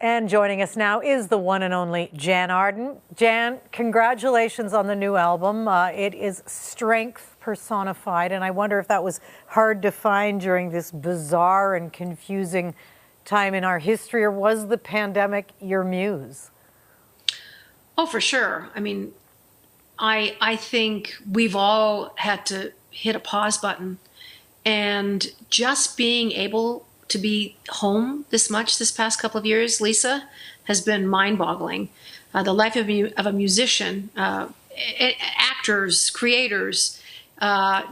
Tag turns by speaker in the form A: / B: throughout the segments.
A: And joining us now is the one and only Jann Arden. Jann, congratulations on the new album. It is strength personified, and I wonder if that was hard to find during this bizarre and confusing time in our history, or was the pandemic your muse?
B: Oh, for sure. I mean, I think we've all had to hit a pause button, and just being able to be home this much this past couple of years, Lisa, has been mind-boggling. The life of a musician, actors, creators,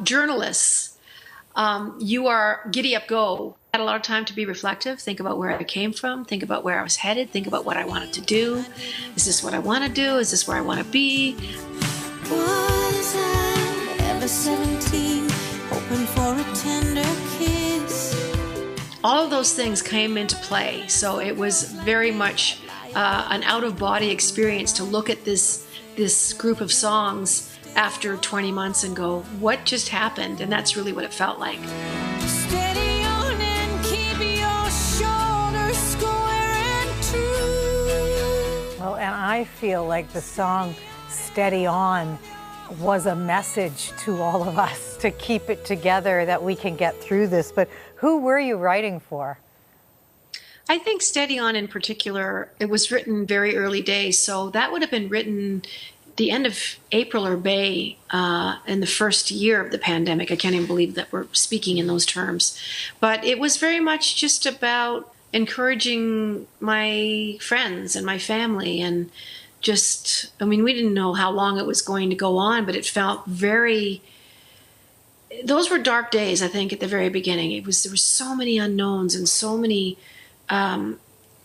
B: journalists, you are giddy up go. I had a lot of time to be reflective, think about where I came from, think about where I was headed, think about what I wanted to do. Is this what I want to do? Is this where I want to be?
C: Was I ever 17, hoping for a tender kiss?
B: All of those things came into play, so it was very much an out-of-body experience to look at this group of songs after 20 months and go, what just happened? And that's really what it felt like.
C: Steady on and keep your shoulders square and true.
A: Well, and I feel like the song Steady On was a message to all of us to keep it together, that we can get through this. But who were you writing for?
B: I think Steady On in particular, it was written very early days, so that would have been written the end of April or May in the first year of the pandemic. I can't even believe that we're speaking in those terms. But it was very much just about encouraging my friends and my family, and just, I mean, we didn't know how long it was going to go on, but it felt very, those were dark days, I think, at the very beginning. There were so many unknowns and so many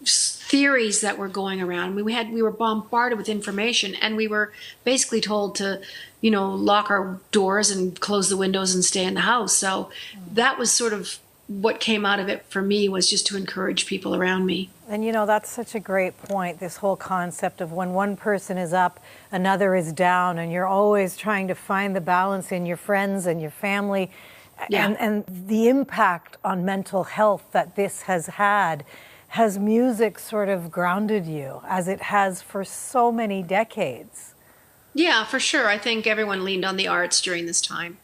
B: theories that were going around. We were bombarded with information, and we were basically told to, lock our doors and close the windows and stay in the house. So that was sort of what came out of it for me, was just to encourage people around me.
A: And that's such a great point, this whole concept of when one person is up, another is down, and you're always trying to find the balance in your friends and your family. Yeah. And the impact on mental health that this has had. Has music sort of grounded you, as it has for so many decades?
B: Yeah, for sure. I think everyone leaned on the arts during this time.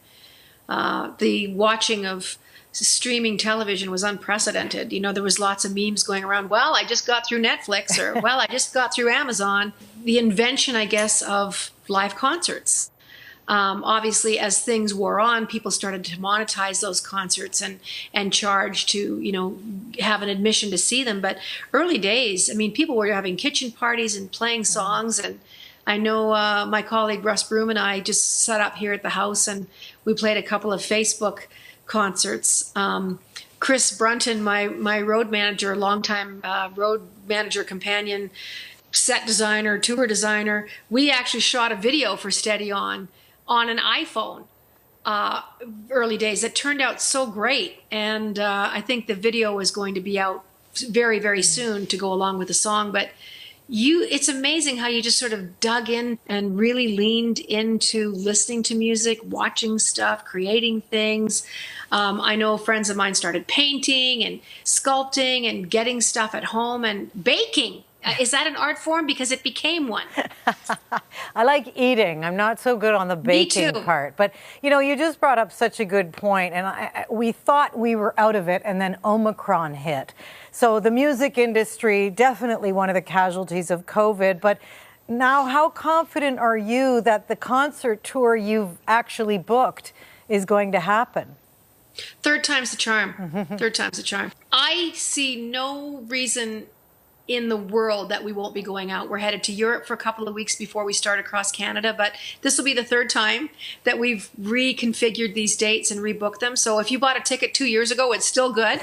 B: The watching of streaming television was unprecedented. There was lots of memes going around, well, I just got through Netflix, or, well, I just got through Amazon. The invention, I guess, of live concerts. Obviously, as things wore on, people started to monetize those concerts and charge to, have an admission to see them. But early days, I mean, people were having kitchen parties and playing songs. And I know my colleague Russ Broom and I just set up here at the house, and we played a couple of Facebook concerts. Chris Brunton, my road manager, longtime road manager companion, set designer, tour designer, we actually shot a video for Steady On an iPhone early days. It turned out so great, and I think the video is going to be out very, very soon to go along with the song. But it's amazing how you just sort of dug in and really leaned into listening to music, watching stuff, creating things. I know friends of mine started painting and sculpting and getting stuff at home, and baking. Is that an art form? Because it became one.
A: I like eating. I'm not so good on the baking part. But, you just brought up such a good point. And we thought we were out of it, and then Omicron hit. So the music industry, definitely one of the casualties of COVID. But now, how confident are you that the concert tour you've actually booked is going to happen?
B: Third time's the charm. Third time's the charm. I see no reason in the world that we won't be going out. We're headed to Europe for a couple of weeks before we start across Canada, but this will be the third time that we've reconfigured these dates and rebooked them. So if you bought a ticket 2 years ago, it's still good.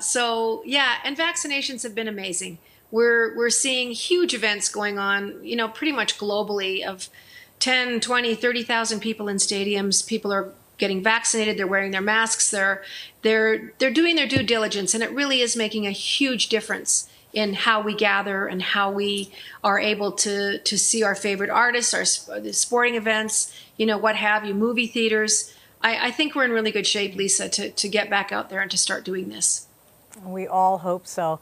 B: So yeah, and vaccinations have been amazing. We're seeing huge events going on, pretty much globally, of 10, 20, 30,000 people in stadiums. People are getting vaccinated, they're wearing their masks, they're doing their due diligence, and it really is making a huge difference in how we gather and how we are able to see our favorite artists, the sporting events, what have you, movie theaters. I think we're in really good shape, Lisa, to get back out there and to start doing this.
A: We all hope so.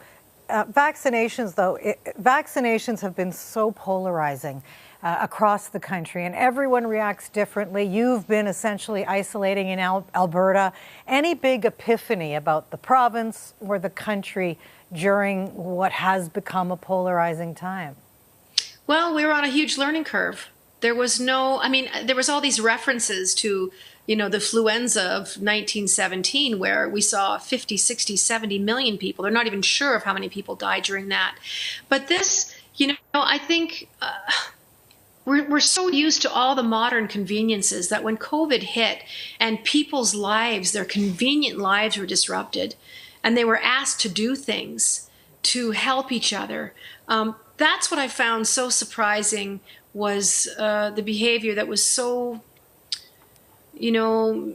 A: Vaccinations, though, vaccinations have been so polarizing across the country, and everyone reacts differently. You've been essentially isolating in Alberta. Any big epiphany about the province or the country during what has become a polarizing time?
B: Well, we were on a huge learning curve. There was there was all these references to, the influenza of 1917, where we saw 50, 60, 70 million people. They're not even sure of how many people died during that. But this, I think we're so used to all the modern conveniences that when COVID hit and people's lives, their convenient lives were disrupted, and they were asked to do things to help each other. That's what I found so surprising, was the behavior that was so, like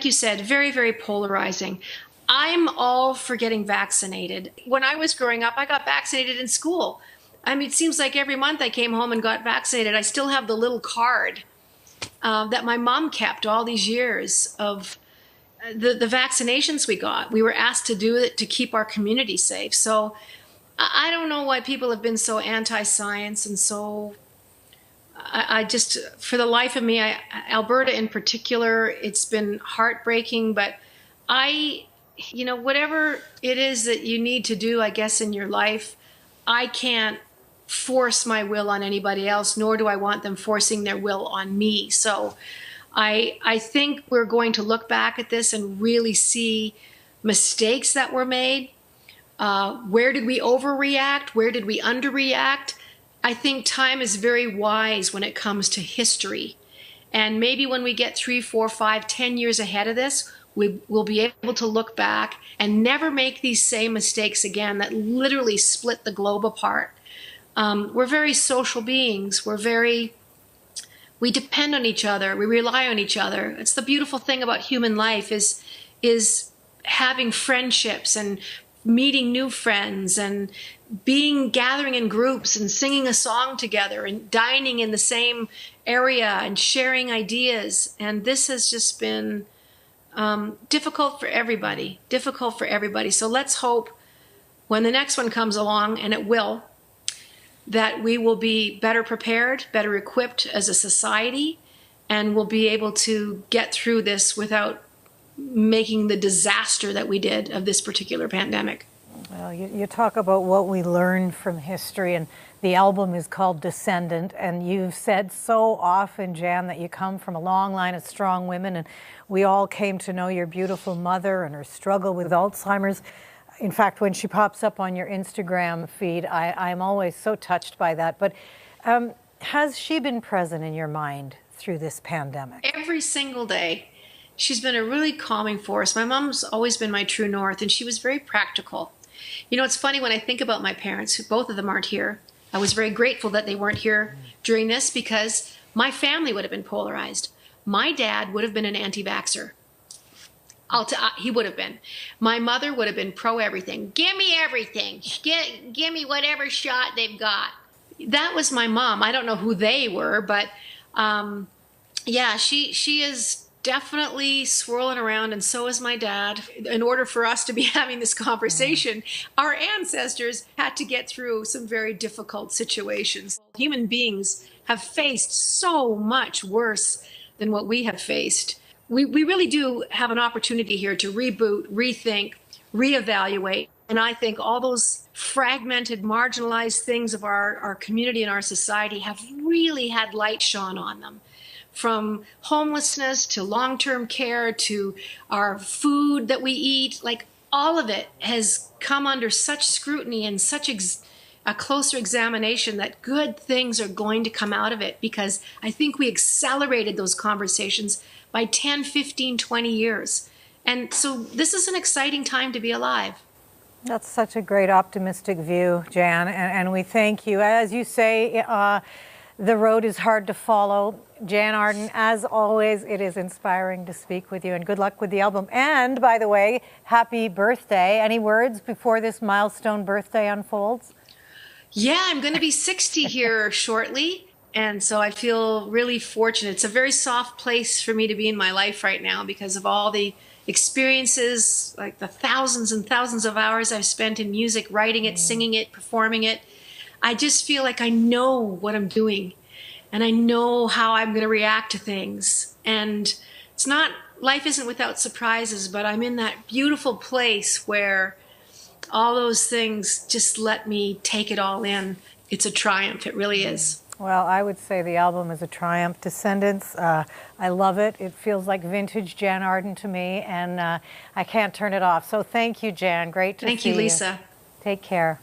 B: you said, very, very polarizing. I'm all for getting vaccinated. When I was growing up, I got vaccinated in school. It seems like every month I came home and got vaccinated. I still have the little card that my mom kept all these years of the vaccinations we got. We were asked to do it to keep our community safe. So I don't know why people have been so anti-science and so, I just, for the life of me, Alberta in particular, it's been heartbreaking, but whatever it is that you need to do, I guess, in your life, I can't force my will on anybody else, nor do I want them forcing their will on me. So I think we're going to look back at this and really see mistakes that were made. Where did we overreact? Where did we underreact? I think time is very wise when it comes to history. And maybe when we get 3, 4, 5, 10 years ahead of this, we'll be able to look back and never make these same mistakes again that literally split the globe apart. We're very social beings. We depend on each other. We rely on each other. It's the beautiful thing about human life is having friendships and meeting new friends and gathering in groups and singing a song together and dining in the same area and sharing ideas. And this has just been difficult for everybody. So let's hope when the next one comes along, and it will, that we will be better prepared, better equipped as a society, and will be able to get through this without making the disaster that we did of this particular pandemic.
A: Well, you talk about what we learned from history, and the album is called Descendant, and you've said so often, Jann, that you come from a long line of strong women, and we all came to know your beautiful mother and her struggle with Alzheimer's. In fact, when she pops up on your Instagram feed, I'm always so touched by that. But has she been present in your mind through this pandemic?
B: Every single day. She's been a really calming force. My mom's always been my true north, and she was very practical. It's funny when I think about my parents, who both of them aren't here. I was very grateful that they weren't here during this, because my family would have been polarized. My dad would have been an anti-vaxxer. He would have been. My mother would have been pro everything. Give me everything. Give me whatever shot they've got. That was my mom. I don't know who they were, but yeah, she is definitely swirling around, and so is my dad. In order for us to be having this conversation, our ancestors had to get through some very difficult situations. Human beings have faced so much worse than what we have faced. We really do have an opportunity here to reboot, rethink, reevaluate. And I think all those fragmented, marginalized things of our community and our society have really had light shone on them. From homelessness to long-term care to our food that we eat, like all of it has come under such scrutiny and such a closer examination that good things are going to come out of it, because I think we accelerated those conversations by 10, 15, 20 years. And so this is an exciting time to be alive.
A: That's such a great optimistic view, Jann, and we thank you. As you say, the road is hard to follow. Jann Arden, as always, it is inspiring to speak with you, and good luck with the album. And, by the way, happy birthday. Any words before this milestone birthday unfolds?
B: Yeah, I'm going to be 60 here shortly, and so I feel really fortunate. It's a very soft place for me to be in my life right now because of all the experiences, like the thousands and thousands of hours I've spent in music, writing it, singing it, performing it. I just feel like I know what I'm doing, and I know how I'm going to react to things. And it's not, life isn't without surprises, but I'm in that beautiful place where all those things just let me take it all in. It's a triumph. It really is.
A: Well, I would say the album is a triumph. Descendants, I love it. It feels like vintage Jann Arden to me, and I can't turn it off. So thank you, Jann. Great to see you.
B: Thank you, Lisa.
A: Take care.